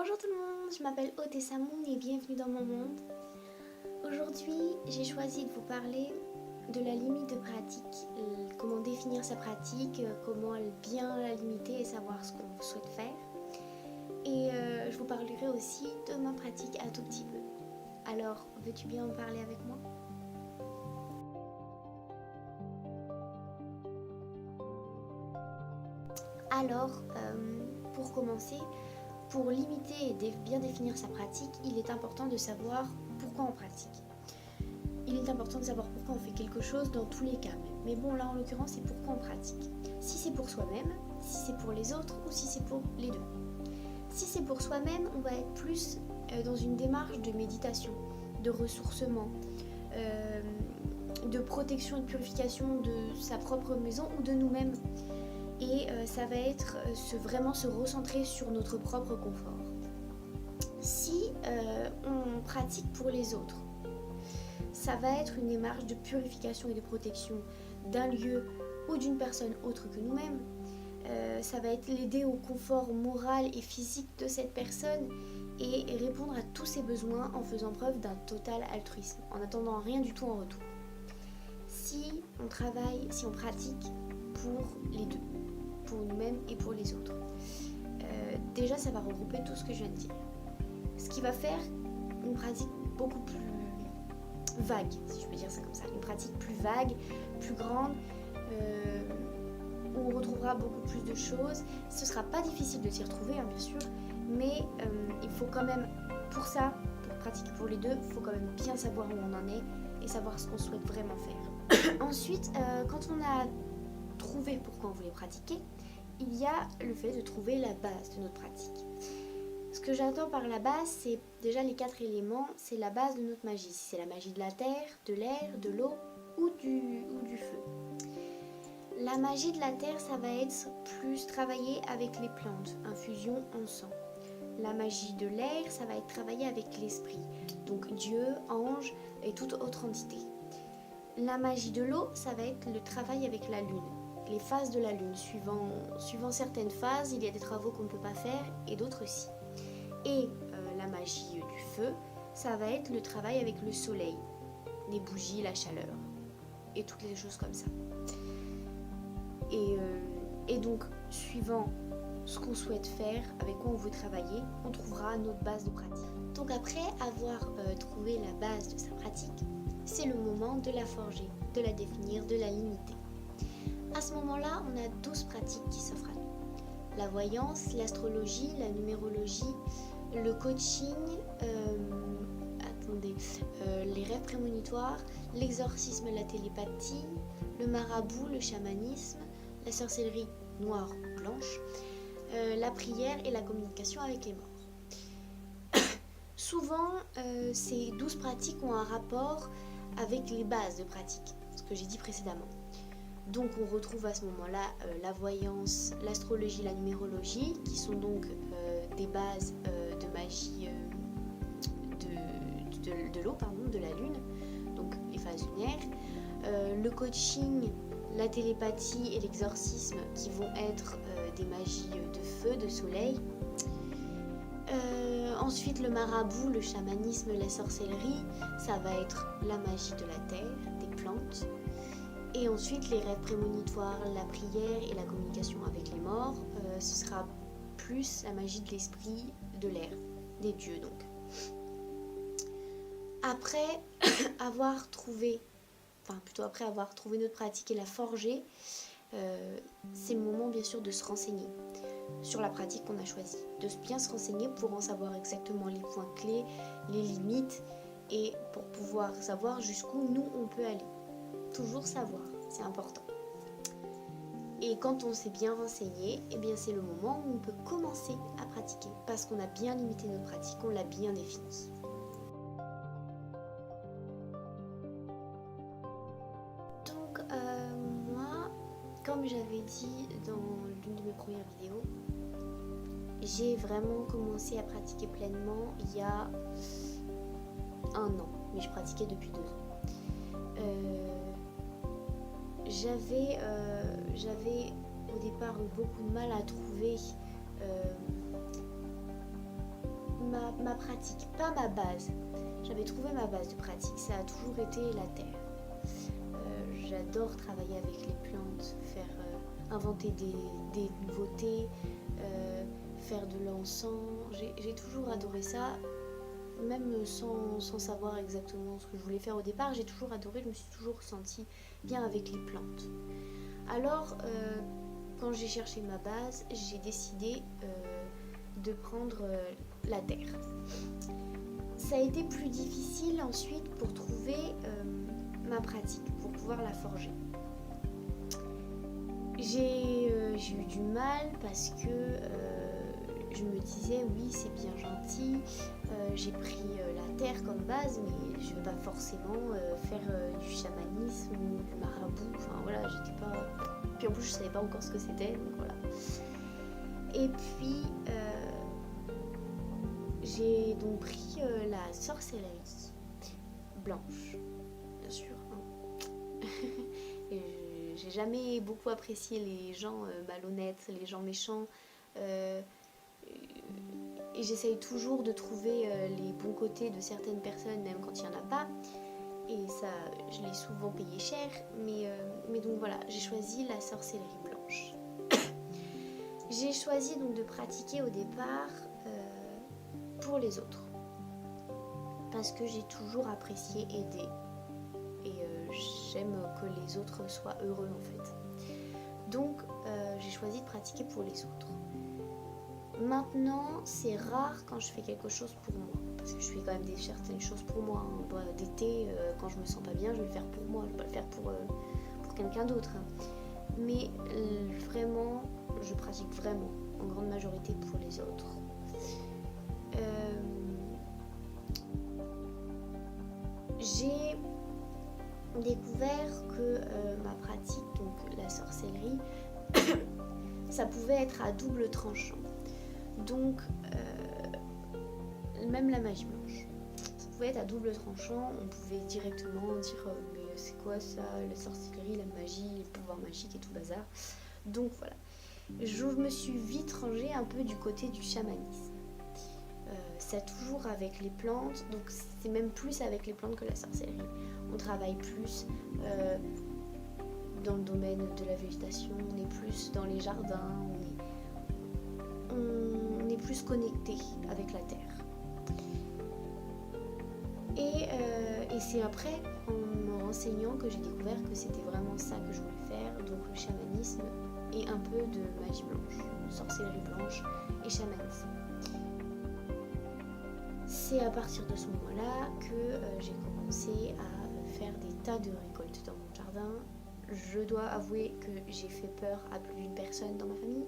Bonjour tout le monde, je m'appelle Odessa Moon et bienvenue dans mon monde. Aujourd'hui, j'ai choisi de vous parler de la limite de pratique, comment définir sa pratique, comment bien la limiter et savoir ce qu'on souhaite faire. Et je vous parlerai aussi de ma pratique un tout petit peu. Alors, veux-tu bien en parler avec moi ? Alors, pour commencer, pour limiter et bien définir sa pratique, il est important de savoir pourquoi on pratique. Il est important de savoir pourquoi on fait quelque chose dans tous les cas. Mais bon, là en l'occurrence, c'est pourquoi on pratique. Si c'est pour soi-même, si c'est pour les autres ou si c'est pour les deux. Si c'est pour soi-même, on va être plus dans une démarche de méditation, de ressourcement, de protection et de purification de sa propre maison ou de nous-mêmes. Et ça va être vraiment se recentrer sur notre propre confort. Si on pratique pour les autres, ça va être une démarche de purification et de protection d'un lieu ou d'une personne autre que nous-mêmes. Ça va être l'aider au confort moral et physique de cette personne et répondre à tous ses besoins en faisant preuve d'un total altruisme, en n'attendant rien du tout en retour. Si on pratique pour les deux, pour nous-mêmes et pour les autres, déjà ça va regrouper tout ce que je viens de dire. Ce qui va faire une pratique beaucoup plus vague, si je peux dire ça comme ça, une pratique plus vague, plus grande, où on retrouvera beaucoup plus de choses. Ce sera pas difficile de s'y retrouver, bien sûr, mais il faut quand même, pour ça, pour pratiquer pour les deux, il faut quand même bien savoir où on en est et savoir ce qu'on souhaite vraiment faire. Ensuite, quand on a trouvé pourquoi on voulait pratiquer, il y a le fait de trouver la base de notre pratique. Ce que j'entends par la base, c'est déjà les 4 éléments, c'est la base de notre magie. C'est la magie de la terre, de l'air, de l'eau ou du feu. La magie de la terre, ça va être plus travailler avec les plantes, infusion, encens. La magie de l'air, ça va être travailler avec l'esprit, donc Dieu, ange et toute autre entité. La magie de l'eau, ça va être le travail avec la lune, les phases de la lune. Suivant certaines phases, il y a des travaux qu'on ne peut pas faire et d'autres si. Et la magie du feu, ça va être le travail avec le soleil, les bougies, la chaleur et toutes les choses comme ça. Et donc, suivant ce qu'on souhaite faire, avec quoi on veut travailler, on trouvera notre base de pratique. Donc après avoir trouvé la base de sa pratique, c'est le moment de la forger, de la définir, de la limiter. À ce moment-là, on a 12 pratiques qui s'offrent à nous. La voyance, l'astrologie, la numérologie, le coaching, les rêves prémonitoires, l'exorcisme, la télépathie, le marabout, le chamanisme, la sorcellerie noire ou blanche, la prière et la communication avec les morts. Souvent, ces 12 pratiques ont un rapport avec les bases de pratique, ce que j'ai dit précédemment. Donc on retrouve à ce moment-là la voyance, l'astrologie, la numérologie, qui sont donc des bases de magie de l'eau, de la lune, donc les phases lunaires. Le coaching, la télépathie et l'exorcisme qui vont être des magies de feu, de soleil. Ensuite le marabout, le chamanisme, la sorcellerie, ça va être la magie de la terre, des plantes. Et ensuite les rêves prémonitoires, la prière et la communication avec les morts, ce sera plus la magie de l'esprit, de l'air, des dieux donc. Après avoir trouvé notre pratique et la forger, c'est le moment bien sûr de se renseigner sur la pratique qu'on a choisie, de bien se renseigner pour en savoir exactement les points clés, les limites et pour pouvoir savoir jusqu'où nous on peut aller. Toujours savoir, c'est important. Et quand on s'est bien renseigné, eh bien c'est le moment où on peut commencer à pratiquer parce qu'on a bien limité notre pratique, on l'a bien défini. Donc moi, comme j'avais dit dans l'une de mes premières vidéos, j'ai vraiment commencé à pratiquer pleinement il y a 1 an, mais je pratiquais depuis 2 ans. J'avais au départ eu beaucoup de mal à trouver ma pratique, pas ma base. J'avais trouvé ma base de pratique, ça a toujours été la terre. J'adore travailler avec les plantes, inventer des nouveautés, faire de l'encens. J'ai toujours adoré ça, même sans savoir exactement ce que je voulais faire au départ. J'ai toujours adoré, je me suis toujours sentie bien avec les plantes. Alors, quand j'ai cherché ma base, j'ai décidé de prendre la terre. Ça a été plus difficile ensuite pour trouver ma pratique, pour pouvoir la forger. J'ai eu du mal parce que je me disais oui c'est bien gentil, j'ai pris la terre comme base mais je ne veux pas forcément faire du chamanisme ou du marabout, enfin voilà, j'étais pas... Puis en plus je savais pas encore ce que c'était, donc voilà. Et puis j'ai donc pris la sorcellerie blanche, bien sûr. Et j'ai jamais beaucoup apprécié les gens malhonnêtes, les gens méchants. Et j'essaye toujours de trouver les bons côtés de certaines personnes, même quand il n'y en a pas. Et ça, je l'ai souvent payé cher. Mais donc voilà, j'ai choisi la sorcellerie blanche. J'ai choisi donc de pratiquer au départ pour les autres. Parce que j'ai toujours apprécié aider. Et j'aime que les autres soient heureux en fait. Donc j'ai choisi de pratiquer pour les autres. Maintenant, c'est rare quand je fais quelque chose pour moi. Parce que je fais quand même certaines choses pour moi. Hein. D'été, quand je me sens pas bien, je vais le faire pour moi. Je vais pas le faire pour quelqu'un d'autre. Hein. Mais vraiment, je pratique vraiment, en grande majorité, pour les autres. J'ai découvert que ma pratique, donc la sorcellerie, ça pouvait être à double tranchant. Donc, même la magie blanche, ça pouvait être à double tranchant. On pouvait directement dire mais c'est quoi ça, la sorcellerie, la magie, les pouvoirs magiques et tout bazar. Donc voilà, je me suis vite rangée un peu du côté du chamanisme. C'est toujours avec les plantes, donc c'est même plus avec les plantes que la sorcellerie. On travaille plus dans le domaine de la végétation, on est plus dans les jardins, on est plus connecté avec la terre. Et c'est après, en me renseignant, que j'ai découvert que c'était vraiment ça que je voulais faire, donc le chamanisme et un peu de magie blanche, sorcellerie blanche et chamanisme. C'est à partir de ce moment-là que j'ai commencé à faire des tas de récoltes dans mon jardin. Je dois avouer que j'ai fait peur à plus d'une personne dans ma famille.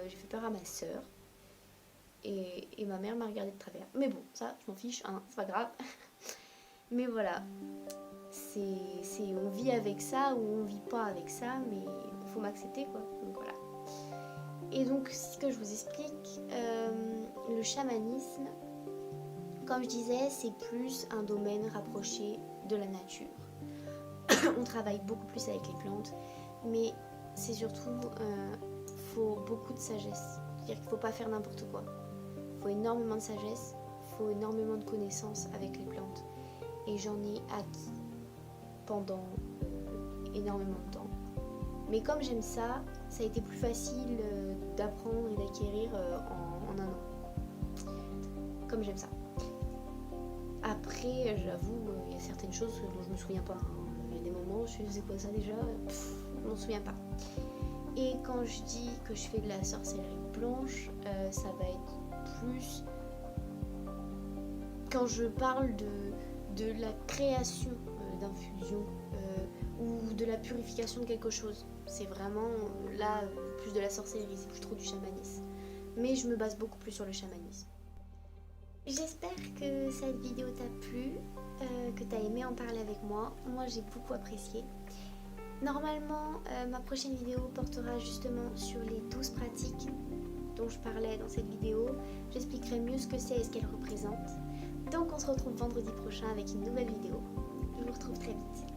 J'ai fait peur à ma sœur. Et ma mère m'a regardée de travers. Mais bon, ça, je m'en fiche, hein, c'est pas grave. Mais voilà, on vit avec ça ou on vit pas avec ça, mais il faut m'accepter, quoi. Donc voilà. Et donc, ce que je vous explique, le chamanisme, comme je disais, c'est plus un domaine rapproché de la nature. On travaille beaucoup plus avec les plantes, mais c'est surtout, faut beaucoup de sagesse. C'est-à-dire qu'il ne faut pas faire n'importe quoi. Il faut énormément de sagesse, il faut énormément de connaissances avec les plantes. Et j'en ai acquis pendant énormément de temps. Mais comme j'aime ça, ça a été plus facile d'apprendre et d'acquérir en un an. Comme j'aime ça. Après, j'avoue, il y a certaines choses dont je me souviens pas. Il y a des moments où je faisais quoi ça déjà, je m'en souviens pas. Et quand je dis que je fais de la sorcellerie blanche, ça va être plus... Quand je parle de la création d'infusions ou de la purification de quelque chose, c'est vraiment là plus de la sorcellerie, c'est plus trop du chamanisme. Mais je me base beaucoup plus sur le chamanisme. J'espère que cette vidéo t'a plu, que t'as aimé en parler avec moi. Moi j'ai beaucoup apprécié. Normalement, ma prochaine vidéo portera justement sur les 12 pratiques dont je parlais dans cette vidéo. J'expliquerai mieux ce que c'est et ce qu'elles représentent. Donc on se retrouve vendredi prochain avec une nouvelle vidéo. Je vous retrouve très vite.